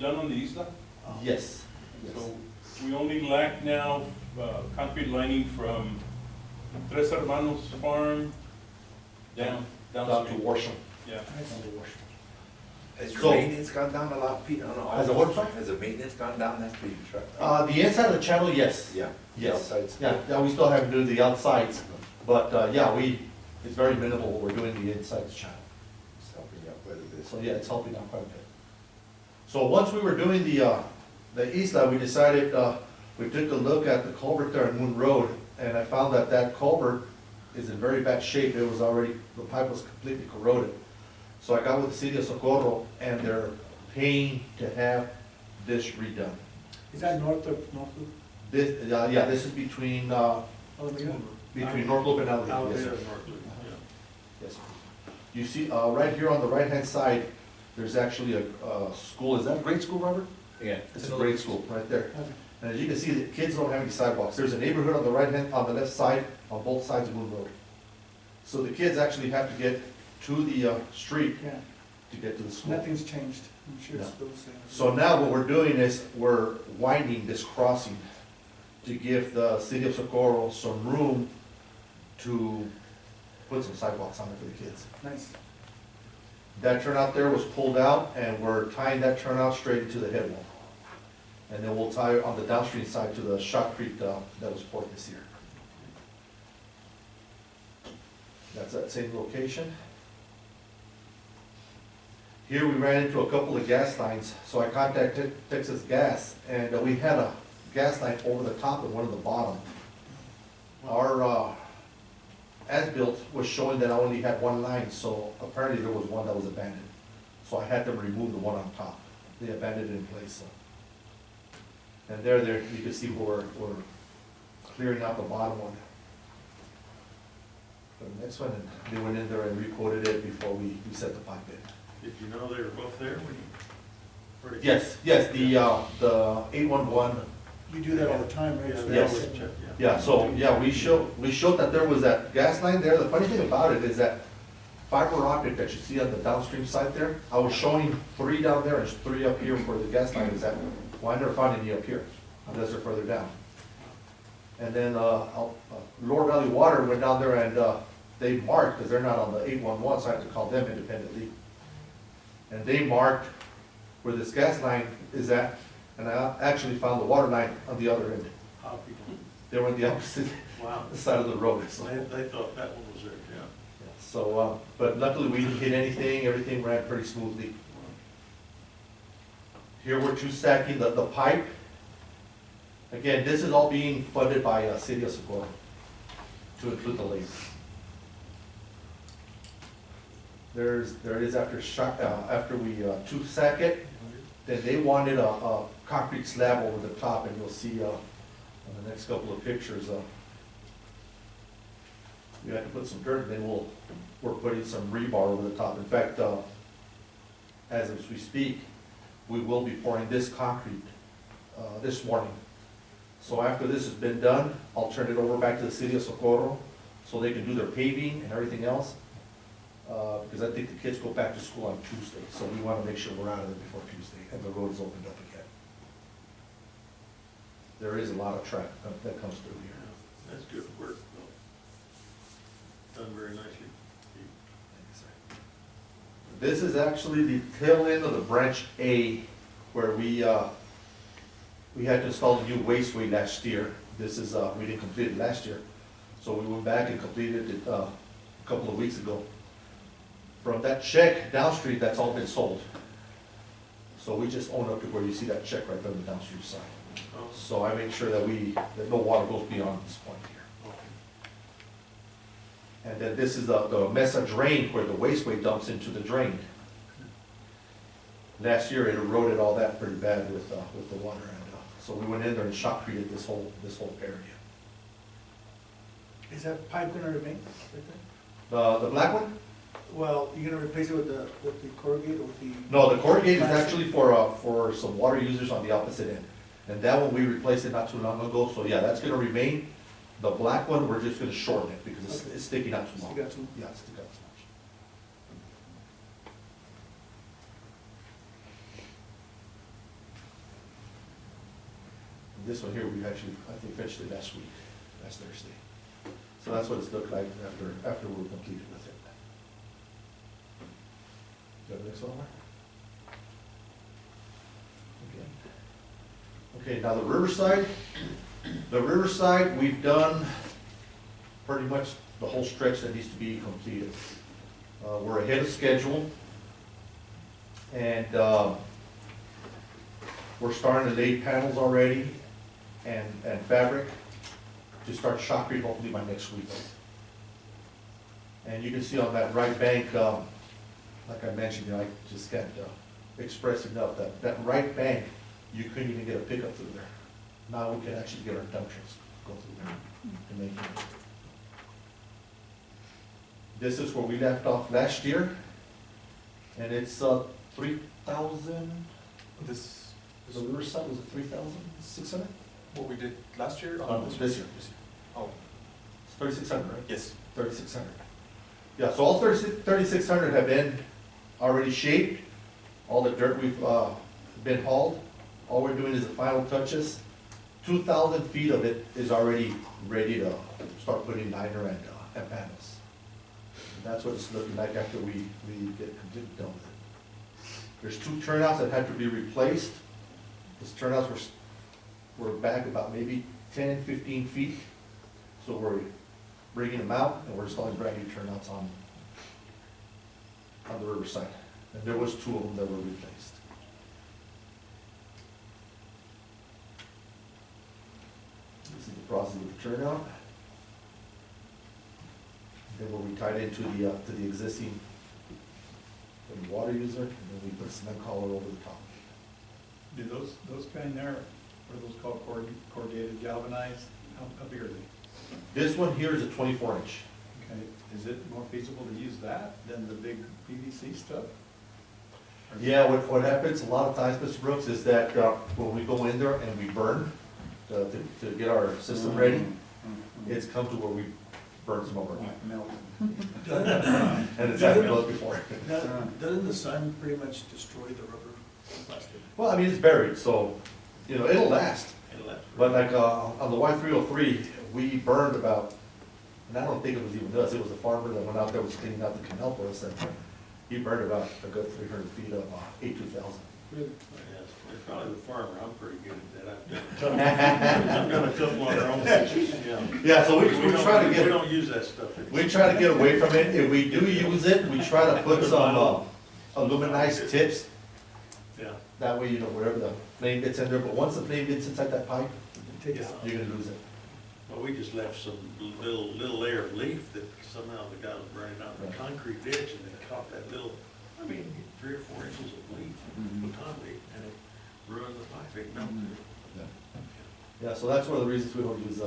done on the Isla. Yes. Yes. So we only lack now concrete lining from Tres Hermanos Farm down Down to downstream. Worsham. Yeah. Down to Worsham. Has your So- maintenance gone down a lot, Pete? I don't know. Has the what, sorry? Has the maintenance gone down? That's pretty truck. The inside of the channel, yes. Yeah. The Yes. outside's- Yeah, we still haven't do the outsides, but, yeah, it's very minimal, we're doing the inside the channel. It's helping you out quite a bit. So, yeah, it's helping out quite a bit. So once we were doing the Isla, we decided, we took a look at the culvert there on Moon Road, and I found that that culvert is in very bad shape. It was already, the pipe was completely corroded. So I got with the city of Socorro, and they're paying to have this redone. Is that north of Northwood? This, yeah, this is between Alameda? North Loop and Alameda. Alameda Yes, sir. and Northwood, yeah. Yes, sir. You see, right here on the right-hand side, there's actually a school. Is that a grade school, Robert? Yeah. It's a grade school, right there. Okay. And as you can see, the kids don't have any sidewalks. There's a neighborhood on the right hand, on the left side, on both sides of Moon Road. So the kids actually have to get to the street Yeah, to get to the school. nothing's changed, I'm sure it's No. still the same. So now what we're doing is we're widening this crossing to give the city of Socorro some room to put some sidewalks on it for the kids. Nice. That turnout there was pulled out, and we're tying that turnout straight into the head wall. And then we'll tie it on the downstream side to the shotcrete that was poured this year. That's that same location. Here we ran into a couple of gas lines, so I contacted Texas Gas, and we had a gas line over the top and one at the bottom. Our as-built was showing that I only had one line, so apparently there was one that was abandoned. So I had them remove the one on top. They abandoned it in place, so. And there, you can see where we're clearing out the bottom one. For the next one, and they went in there and recoated it before we set the pipe in. Did you know they were both there when you? or did you- Yes, the 811. You do that all the time, right? Yeah, So they Yes. always that's- check, Yeah, so, yeah, we showed that there was that gas line there. The funny thing about it is that fiber optic that you see on the downstream side there, I was showing 3 down there and 3 up here where the gas line is at. Well, I never found any up here, unless they're further down. And then, Lower Valley Water went down there and, they marked, because they're not on the 811, so I have to call them independently. And they marked where this gas line is at, and I actually found the water line on the other end. How people, They were on the opposite wow, side of the road, so. they thought that one was there, yeah. So, but luckily we didn't hit anything, everything ran pretty smoothly. Here we're two-stacking the pipe. Again, this is all being funded by City of Socorro to include the labor. There it is after we two-stack it, then they wanted a concrete slab over the top, and you'll see on the next couple of pictures, we had to put some dirt, and then we're putting some rebar over the top. In fact, as we speak, we will be pouring this concrete this morning. So after this has been done, I'll turn it over back to the city of Socorro, so they can do their paving and everything else. Because I think the kids go back to school on Tuesday, so we want to make sure we're out of there before Tuesday, and the road is opened up again. There is a lot of traffic that comes through here. Yeah, that's good work, though. Done very nicely. This is actually the tail end of the branch A, where we had to install the new wasteway last year. This is, we didn't complete it last year, so we went back and completed it a couple of weeks ago. From that check downstream, that's all been sold. So we just own up to where you see that check right there on the downstream side. Oh, So I make sure that that no water goes beyond this point here. okay. And then this is the Mesa drain where the wasteway dumps into the drain. Last year it eroded all that pretty bad with the water, and so we went in there and shotcreted this whole area. Is that pipe gonna remain right there? The black one? Well, you're gonna replace it with the corrugate or with the? No, the corrugated is actually for some water users on the opposite end. And that one we replaced it not too long ago, so yeah, that's gonna remain. The black one, we're just gonna shorten it because it's sticking out too long. Stick out too- Yeah, it's sticking out too much. This one here, we actually, I think, finished it last week, last Thursday. So that's what it's looked like after we're completed with it. Got the next one, Omar? Okay. Okay, now the Riverside, we've done pretty much the whole stretch that needs to be completed. We're ahead of schedule. And we're starting to lay panels already and fabric to start shockering hopefully by next week. And you can see on that right bank, like I mentioned, you know, I just can't express enough that right bank, you couldn't even get a pickup through there. Now we can actually get our dump trucks go through there and make it. This is where we left off last year, and it's 3,000. The Riverside was it 3,600? What we did last year? This year. Oh, It's 3,600, right? yes. 3,600. Yeah, so all 3,600 have been already shaped. All the dirt we've been hauled. All we're doing is the final touches. 2,000 feet of it is already ready to start putting liner and panels. And that's what it's looking like after we get completely done with it. There's 2 turnouts that had to be replaced. Those turnouts were back about maybe 10, 15 feet. So we're bringing them out and we're installing brand new turnouts on the Riverside. And there was 2 of them that were replaced. This is the process of the turnout. Then where we tied into the existing water user, and then we put a cement collar over the top. Do those kind there, what are those called, corrugated galvanized? How big are they? This one here is a 24-inch. Okay, is it more feasible to use that than the big PVC stuff? Or- Yeah, what happens a lot of times, Mr. Brooks, is that when we go in there and we burn to get our system ready, Mhm. it's come to where we burn some over. Like melt. And it's happened to us before. Doesn't the sun pretty much destroy the rubber plastic? Well, I mean, it's buried, so, you know, it'll last. But like on the Y303, we burned about, and I don't think it was even us, it was a farmer that went out there, was cleaning out the canal for us, and he burned about a good 300 feet of A2000. Yes, it's probably the farmer, I'm pretty good at that. I've done a couple on our own, yeah. Yeah, so we don't- try to We get, don't use that stuff. we try to get away from it. If we do use it, we try to put some aluminized tips. Yeah. That way, you know, wherever the flame gets in there, but once the flame gets inside that pipe, Take it Yeah. out. you're gonna lose it. Well, we just left some little layer of leaf that somehow the guy was burning out in the concrete ditch and they caught that little, I mean, 3 or 4 inches of leaf, totally, and it ruined the pipe, it melted. Yeah, so that's one of the reasons we don't use,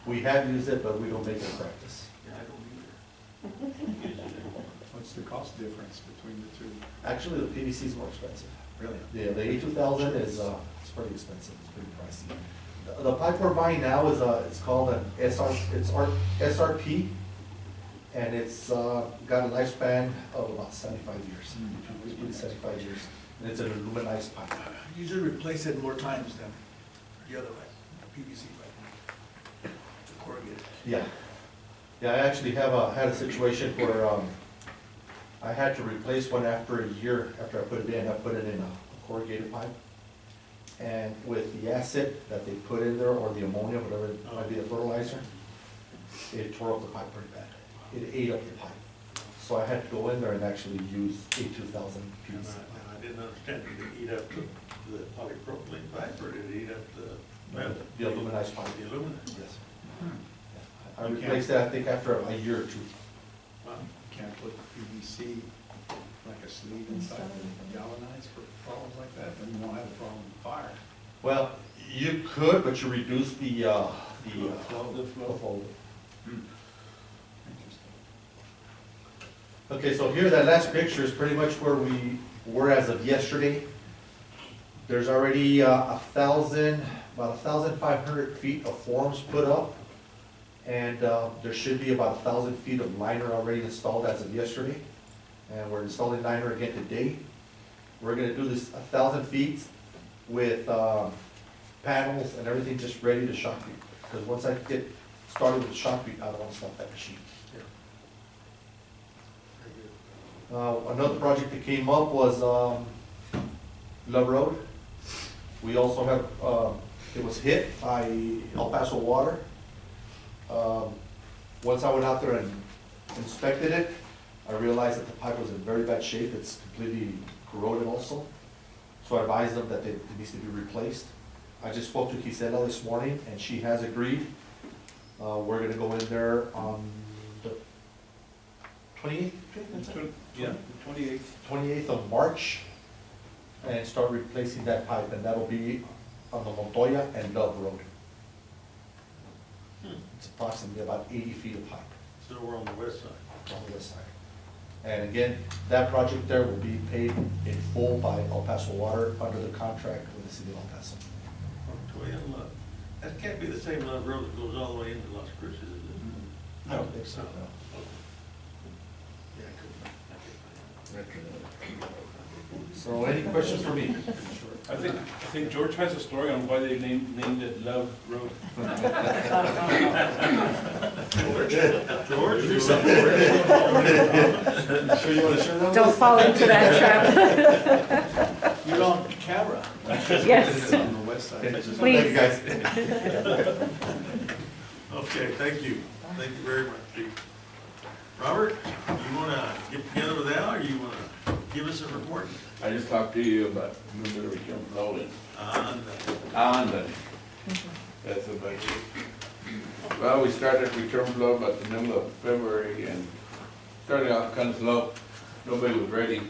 we have used it, but we don't make it a practice. Yeah, I don't either. What's the cost difference between the two? Actually, the PVC is more expensive. Really? Yeah, the A2000 is, it's pretty expensive, it's pretty pricey. The pipe we're buying now is, it's called an SRP, and it's, got a lifespan of about 75 years. It's pretty 75 years, and it's an aluminized pipe. Usually replace it more times than the other pipe, PVC pipe. The corrugated. Yeah. Yeah, I actually have had a situation where, I had to replace one after a year after I put it in. I put it in a corrugated pipe. And with the acid that they put in there, or the ammonia, whatever it might be, the fertilizer, it tore up the pipe pretty bad. It ate up the pipe. So I had to go in there and actually use A2000 And PVC. I didn't understand, did it eat up the polypropylene pipe or did it eat up the metal? The aluminized pipe. The aluminum? Yes. I replaced that, I think, after a year or 2. Wow. Can't put PVC like a sleeve inside and galvanize for problems like that, then you won't have a problem with fire. Well, you could, but you reduce the flow. Interesting. Okay, so here, that last picture is pretty much where we were as of yesterday. There's already about 1,500 feet of forms put up. And there should be about 1,000 feet of liner already installed as of yesterday. And we're installing liner again today. We're gonna do this 1,000 feet with panels and everything just ready to shock beat. Because once I get started with the shock beat, I don't want to stop that machine. Yeah. Another project that came up was, Love Road. We also had, it was hit by El Paso Water. Once I went out there and inspected it, I realized that the pipe was in very bad shape. It's completely corroded also. So I advised them that it needs to be replaced. I just spoke to Gisela this morning and she has agreed. We're gonna go in there on the 28th? Yeah, the 28th. 28th of March and start replacing that pipe, and that'll be on the Montoya and Love Road. It's approximately about 80 feet of pipe So we're on the west side. on the west side. And again, that project there will be paid in full by El Paso Water under the contract with the city of El Paso. Montoya and Love. That can't be the same Love Road that goes all the way into Las Cruces, is it? I don't think so, no. Yeah, I couldn't. So any questions for me? I think George has a story on why they named it Love Road. George? Sure you want to share that? Don't fall into that trap. You're on camera. Yes. On the west side. Thank you, Please. guys. Okay, thank you. Thank you very much, Chief. Robert, you wanna get together with Al, or you wanna give us a report? I just talked to you about a little bit of return flow and On that's about it. Well, we started return flow about the middle of February and started off kind of slow. Nobody was ready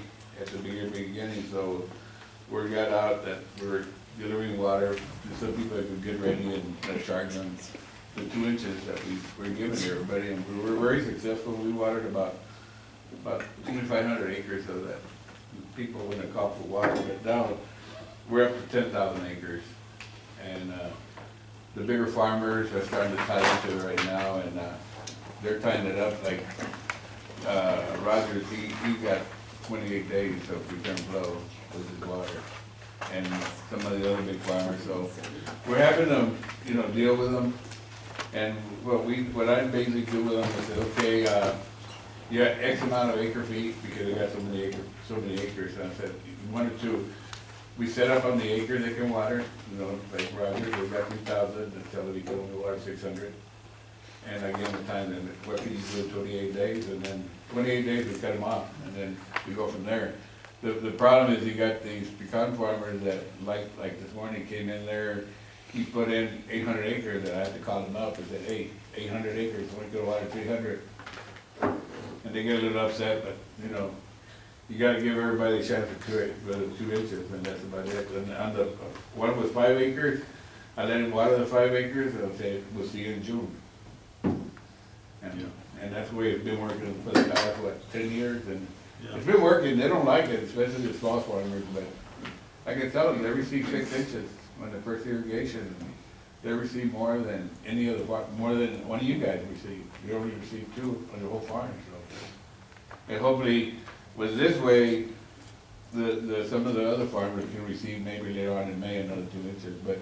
at the beginning, so word got out that we're delivering water so people could get ready and charge them the 2 inches that we were giving to everybody, and we were very successful. We watered about 2,500 acres of that. People wouldn't call for water, but now we're up to 10,000 acres. And the bigger farmers are starting to tie into it right now, and they're tying it up like Rogers, he got 28 days of return flow with his water. And some of the other big farmers, so we're having to, deal with them. And what I basically do with them is say, okay, you got X amount of acre feet because they got so many acres. And I said, 1 or 2. We set up on the acre they can water, like Roger, they've got 3,000, and tell them he can only water 600. And I give them the time, and what can you do in 28 days? And then 28 days we cut them off, and then we go from there. The problem is you got these pecan farmers that, like this morning, came in there, he put in 800 acres, and I had to call him up and said, hey, 800 acres, we're gonna water 300. And they get a little upset, but, you gotta give everybody a chance to 2 inches, and that's about it. And on the, one was 5 acres, I let him water the 5 acres, and I'll say, we'll see you in June. And that's the way it's been working for the past, 10 years, and it's been working. They don't like it, especially the small farmers, but I can tell them, they receive 6 inches on the first irrigation. They receive more than any other farm, more than one of you guys receive. You only receive 2 on the whole farm, so. And hopefully, with this way, some of the other farmers can receive maybe later on in May another 2 inches. But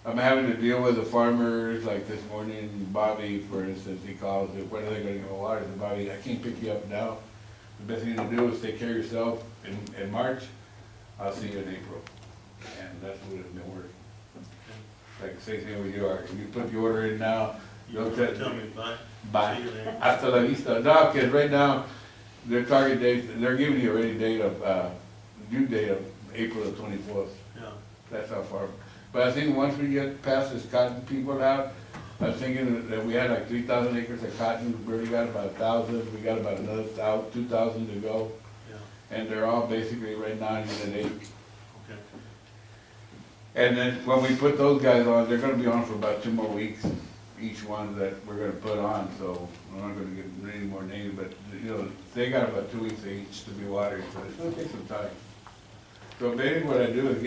I'm having to deal with the farmers, like this morning, Bobby, for instance, he calls, when are they gonna go water? I said, Bobby, I can't pick you up now. The best thing to do is take care of yourself in March. I'll see you in April. And that's what it's been working. Like the same thing with you are. If you put the order in now, You'll tell me bye. Bye. See you later. Hasta la vista. No, because right now, their target date, they're giving you already due date of April the 24th. Yeah. That's how far. But I think once we get past this cotton people out, I was thinking that we had like 3,000 acres of cotton. We already got about 1,000. We got about another 2,000 to go. Yeah. And they're all basically right now in Unit 8. Okay. And then when we put those guys on, they're gonna be on for about 2 more weeks, each one that we're gonna put on, so I'm not gonna get any more names, but, they got about 2 weeks each to be watered, so it's gonna take some time. So basically what I do is,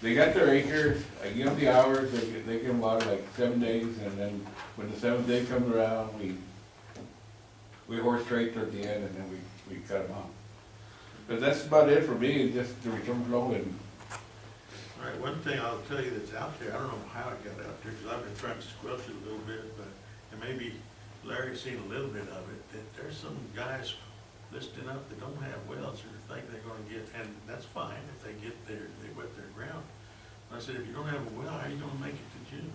they got their acres, I give them the hours, they can water like 7 days, and then when the 7th day comes around, we horse tractor at the end, and then we cut them off. But that's about it for me, just the return flow and All right, one thing thing I'll tell you that's out there, I don't know how it got out there, because I've been trying to squelch it a little bit, but, and maybe Larry's seen a little bit of it, that there's some guys listing up that don't have wells or think they're gonna get, and that's fine if they get there, they wet their ground. And I said, if you don't have a well, how are you gonna make it to June?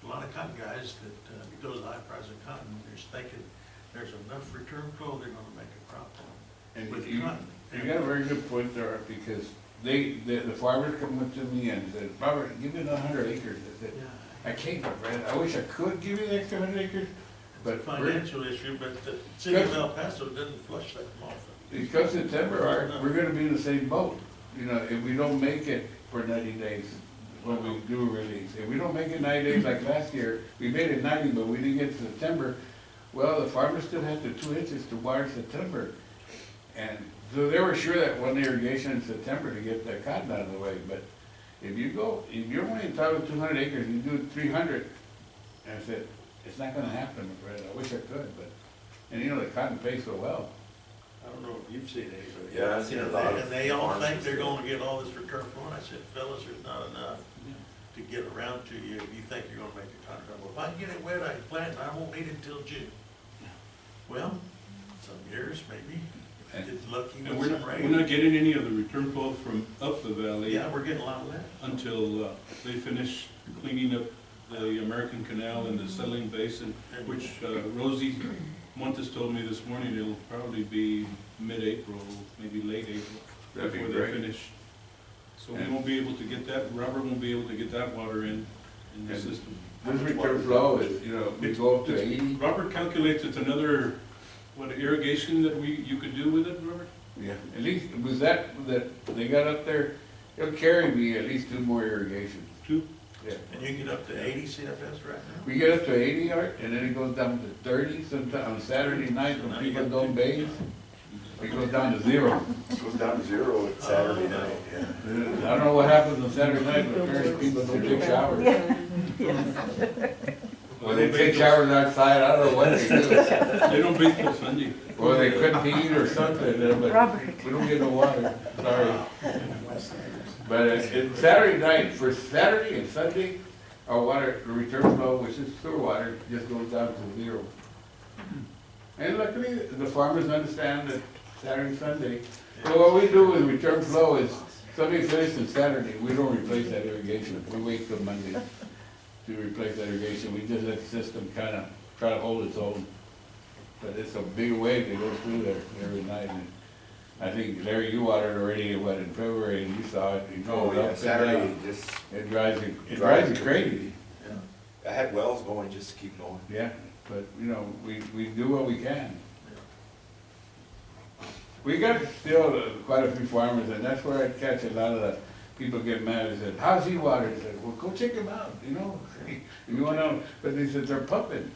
A lot of cotton guys that, because of the high price of cotton, they're thinking there's enough return flow, they're gonna make a crop on And with you, cotton. you got a very good point there, because the farmers come up to me and said, Robert, give me 100 acres. I said, Yeah. I can't, Brad, I wish I could give you the extra 100 acres, but It's a financial issue, but the city of El Paso doesn't flush that often. because September, Art, we're gonna be in the same boat. You know, if we don't make it for 90 days, when we do a release, if we don't make it 90 days like last year, we made it 90, but we didn't get to September, well, the farmers still had the 2 inches to water September. And so they were sure that one irrigation in September to get that cotton out of the way, but if you're only entitled to 200 acres, you do 300, and I said, it's not gonna happen, Fred, I wish I could, but, and you know, the cotton pays so well. I don't know if you've seen anybody. Yeah, I've seen a lot of And they all think farmers they're that- gonna get all this return flow, and I said, fellas, there's not enough to get around to you if you think you're gonna make a contract. Well, if I can get it wet, I can plant, and I won't need it until June. Well, some years, maybe, if you get lucky And with we're some not, rain. we're not getting any of the return flow from up the valley Yeah, we're getting a lot of that. until they finish cleaning up the American Canal and the settling basin, which Rosie Montes told me this morning, it'll probably be mid-April, maybe late April, That'd be before they great. finish. So we And- won't be able to get that, Robert won't be able to get that water in the And- system. This return flow is, you know, we go up to 80. Robert calculates it's another, what, irrigation that you could do with it, Robert? Yeah, at least, was that they got up there, it'll carry me at least 2 more irrigations. 2? Yeah. And you get up to 80 CFS right now? We get up to 80, Art, and then it goes down to 30 sometime, on Saturday night when people don't bathe. It goes down to 0. It goes down to 0 at Saturday Oh, night, yeah. I don't know what happens on Saturday night, but apparently people don't take showers. Or they take showers outside, I don't know what they do. They don't bathe till Sunday. Or they couldn't eat or something, but Robert. we don't get no water, sorry. But it's Saturday night, for Saturday and Sunday, our water, the return flow, which is sewer water, just goes down to 0. And luckily, the farmers understand that Saturday and Sunday, so what we do with return flow is, Sunday finished and Saturday, we don't replace that irrigation, we wait till Monday to replace that irrigation, we just let the system kinda try to hold its own. But it's a big wave that goes through there every night, and I think, Larry, you watered already, what, in February, and you saw it, you Oh, drove yeah, up and Saturday, down. just, It drives you crazy, I had wells going just to keep going. yeah, but, you know, we do what we can. We got still quite a few farmers, and that's where I catch a lot of the people get mad, and said, how's he watered? I said, well, go check him out, you know, if you wanna know, but they said they're pumping.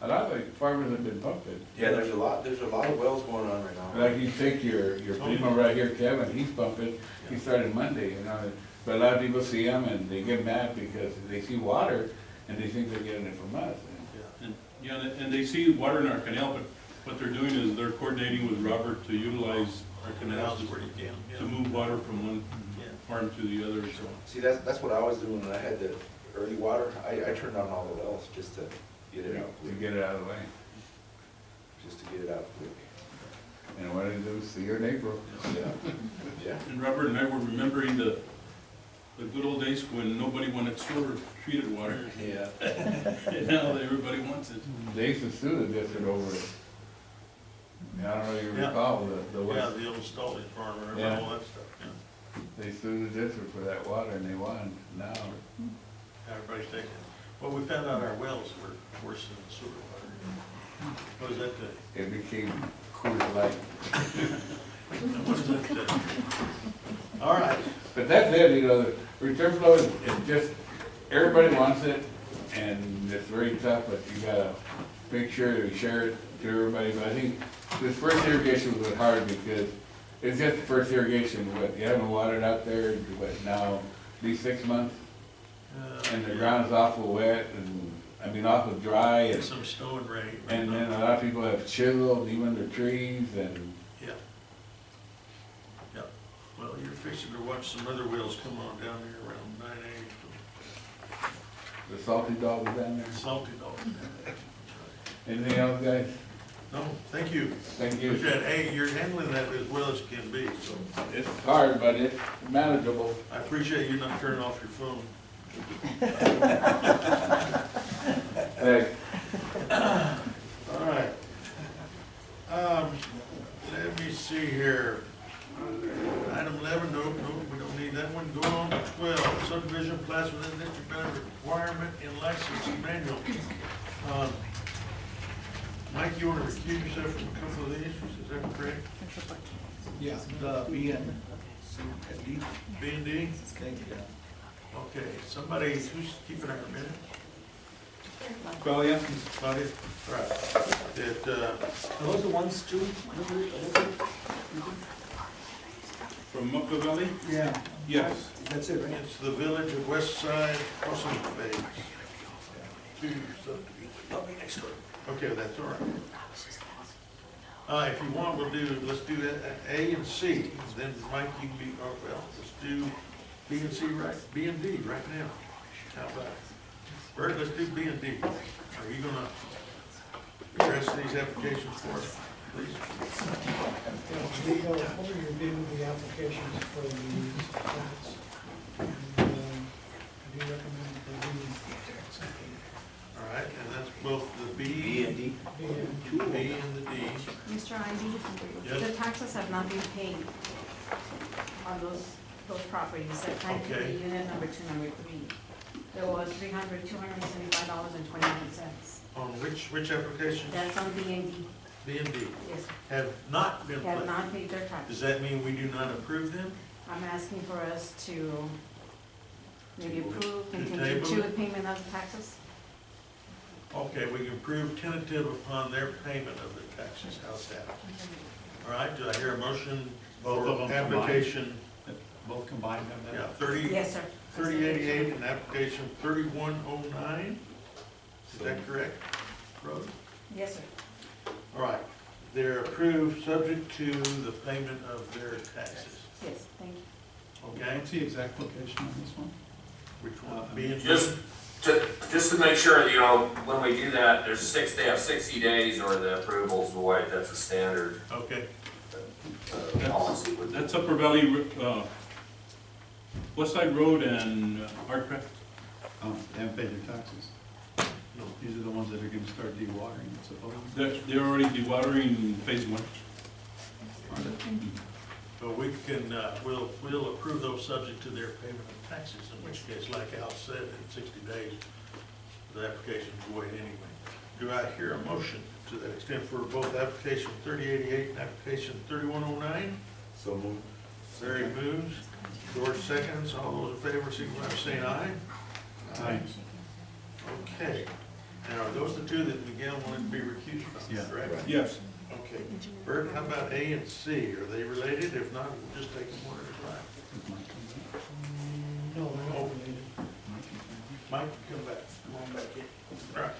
A lot of the farmers have been pumping. Yeah, there's a lot of wells going on right now. Like you take your primo right here, Kevin, he's pumping, he started Monday, you know, but a lot of people see him and they get mad because they see water and they think they're getting it from us. And, yeah, and they see water in our canal, but what they're doing is they're coordinating with Robert to utilize our canals Canals where you can, yeah. to move water from one Yeah. farm to the other, so. See, that's what I was doing when I had the early water. I turned on all the wells just to get it out To quick, get it out of the way. just to get it out quick. And what it do, see you in April. Yeah, yeah. And Robert and I were remembering the good old days when nobody wanted sewer treated water. Yeah. And now everybody wants it. They used to sue the district over it. I don't know if you Yeah. recall, the Yeah, West, the old Staley farm, remember Yeah. all that stuff, yeah. they sued the district for that water and they won. Now, Everybody's taking, well, we found out our wells were worse than the sewer water. What does that do? it became Coors Light. What does that do? All right, But that's it, you know, the return flow is just, everybody wants it, and it's very tough, but you gotta make sure that you share it to everybody. But I think this first irrigation was hard because it's just the first irrigation, what, you haven't watered out there, what, now, at least 6 months? And the ground's awful wet, and, I mean, awful dry, and and, some snow and rain. and then a lot of people have chiseled even their trees, and Yeah. Yeah. Well, you're fixing to watch some other wheels come on down here around 9:8. The salty dog is down there. Salty dog. Anything else, guys? No, thank you. Thank you. Appreciate it. Hey, you're handling that as well as you can be, so It's hard, but it's manageable. I appreciate you not turning off your phone. Thanks. All right. Let me see here. Item 11, no, we don't need that one. Go on to 12, subdivision plats within district boundary requirement in licensing manual. Mike, you want to recuse yourself from a couple of these, is that correct? Yeah, the B and D. B and D? Thank you. Okay, somebody, who's keeping our minute? Claudia? Claudia? All right. Are those the ones, Stu? From Mucka Valley? Yeah. Yes. That's it, right? It's the Village of West Side Crossing Phase. Two subdivisions. I'll be next door. Okay, that's all right. If you want, let's do A and C, then Mike, you can be, oh, well, let's do B and C right, B and D right now. How about it? Bert, let's do B and D. Are you gonna address these applications for us, please? We're reviewing the applications for the plats. And I do recommend that we accept them. All right, and that's both the B and D. B and the D. Mr. Ivy, Yes. the taxes have not been paid on those properties, that time to Okay. be unit number 2, number 3. There was $275.29. On which applications? That's on B and D, B and D. yes, Have not been have paid. not paid their Does taxes. that mean we do not approve them? I'm asking for us to maybe approve, To contingent table? to payment of the taxes. Okay, we can approve tentative upon their payment of the taxes. How's that? All right, do I hear a motion Both for of them combined? application, Both combined on that? yeah, 30, Yes, sir. 3088 and application 3109? Is that correct, Rose? Yes, sir. All right, they're approved, subject to the payment of their taxes. Yes, thank you. Okay, What's the exact location on this one? which one? B and D? Just to make sure, you know, when we do that, they have 60 days or the approval's void, that's a standard Okay, policy. with- That's Upper Valley, West Side Road and Artcraft. They haven't paid their taxes. no, These are the ones that are gonna start dewatering, supposedly. They're already dewatering phase 1. but we can, we'll approve those subject to their payment of taxes, in which case, like Al said, in 60 days, the application's void anyway. Do I hear a motion to that extent for both application 3088 and application 3109? So moved. Larry moves, George seconds, all those in favor, signify by saying aye. Aye. Okay, now are those the two that Miguel wanted to be recused from, Yeah. correct? Yes. Okay, Bert, how about A and C, are they related? If not, we'll just take them one at a time. No, they're not related. Mike, come back, come on back in. All right.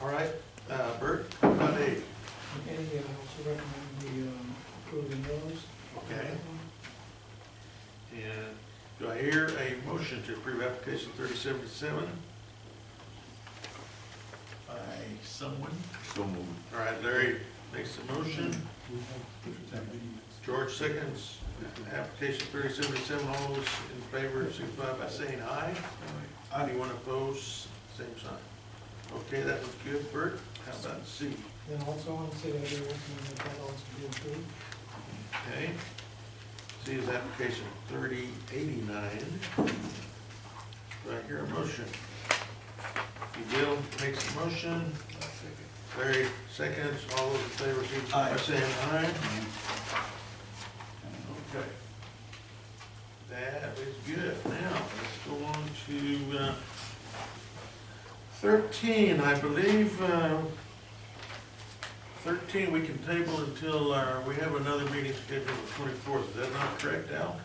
All right, Bert, how about A? Okay, yeah, I also recommend we approving those. Okay. And do I hear a motion to approve application 3077? By someone? So moved. All right, Larry makes the motion, George seconds, application 3077, all those in favor signify by saying aye. Anyone opposed, same sign. Okay, that was good, Bert, how about C? Then also I want to say that I do recommend that also be approved. Okay, C is application 3089. Do I hear a motion? Bill makes the motion, Larry seconds, all those in favor signify by saying aye. Okay. That is good. Now, let's go on to 13, I believe. 13 we can table until we have another meeting scheduled the 24th. Is that not correct, Al?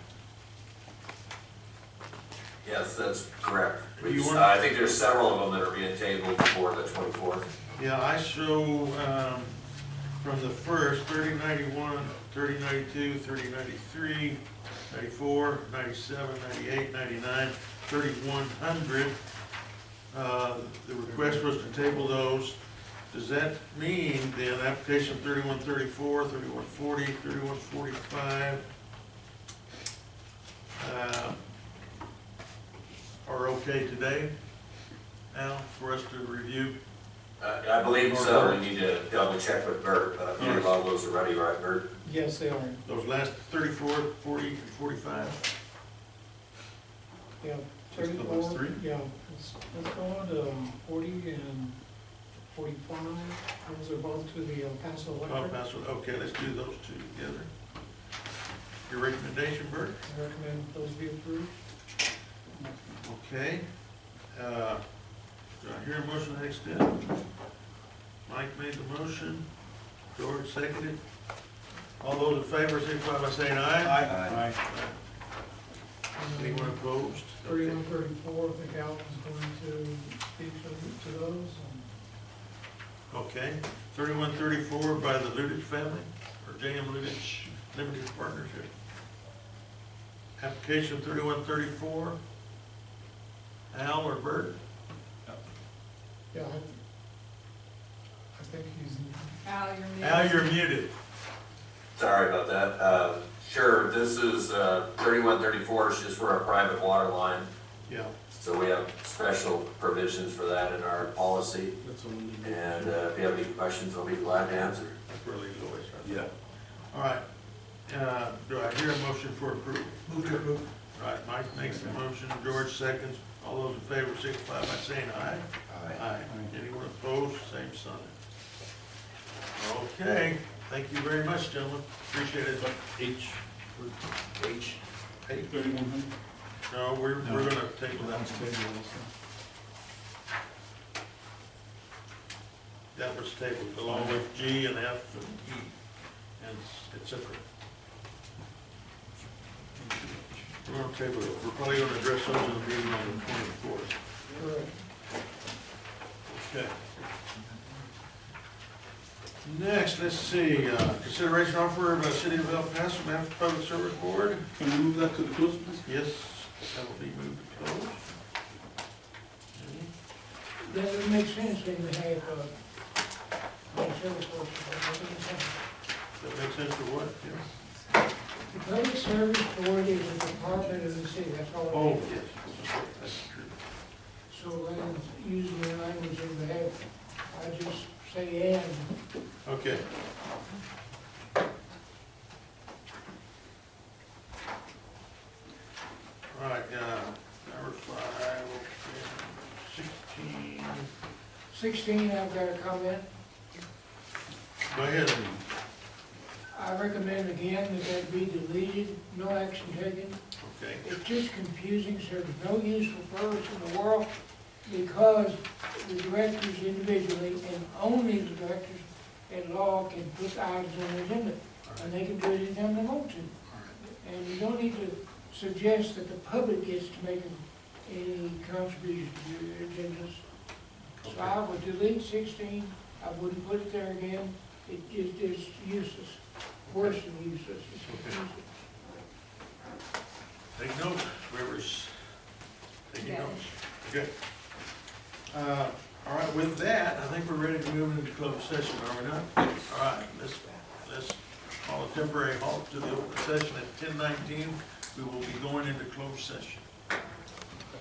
Yes, that's correct. You want- I think there's several of them that are being tabled before the 24th. Yeah, I show, from the first, 3091, 3092, 3093, 94, 97, 98, 99, 3100. The request was to table those. Does that mean then application 3134, 3140, 3145 are okay today, Al, for us to review? I believe so, we need to double check with Bert, your logos are ready, right, Bert? Yes, they are. Those last 34, 40, and 45? Yeah, Just those 34, three? yeah, let's go on to 40 and 45. Those are both to the El Paso Oh, Electric. Paso, okay, let's do those two together. Your recommendation, Bert? I recommend those be approved. Okay. Do I hear a motion to extend? Mike made the motion, George seconded. All those in favor, signify by saying aye. Aye. Anyone opposed? 31, 34, I think Al was going to speak to those. Okay, 3134 by the Ludic family, or JM Ludic Limited Partnership. Application 3134, Al or Bert? Yeah, I think he's, Al, you're muted. Al, you're muted. Sorry about that. Sure, this is 3134, it's just for a private water line. Yeah. So we have special provisions for that in our policy. That's the one they- And if you have any questions, I'll be glad to answer. That's really Lois, right? Yeah. All right, do I hear a motion for approval? Move to approve. All right, Mike makes the motion, George seconds. All those in favor signify by saying aye. Aye. Anyone opposed, same sign. Okay, thank you very much, gentlemen, appreciate it. H, H. Hey, 3100. no, we're gonna table that. One's tabled also. That was tabled along with G and F and E, and et cetera. We're gonna table it, we're probably gonna address those in the meeting on the 24th. correct. Okay. Next, let's see, consideration offer by the City of El Paso, Master Public Service Board. Can I move that to the close, please? Yes, that will be moved to close. Does it make sense when we have, public service board? That makes sense for what? Yeah. The public service board is a department of the city, that's all Oh, it is. yes, that's true. So rather than using the language in the head, I just say and. Okay. All right, number 5, okay, 16. 16, I've got a comment. Go ahead. I recommend again that that be deleted, no action taken. Okay. It's just confusing, so there's no useful purpose in the world because the directors individually and only the directors at law can put items on the agenda. And they can do it anytime they want to. And you don't need to suggest that the public gets to make any contribution to your agendas. So I would delete 16, I wouldn't put it there again, it is useless, worse than useless. It's confusing. Take note, whoever's taking Yes. notes. Okay. All right, with that, I think we're ready to move into closed session, are we not? All right, let's call a temporary halt to the open session at 10:19. We will be going into closed session.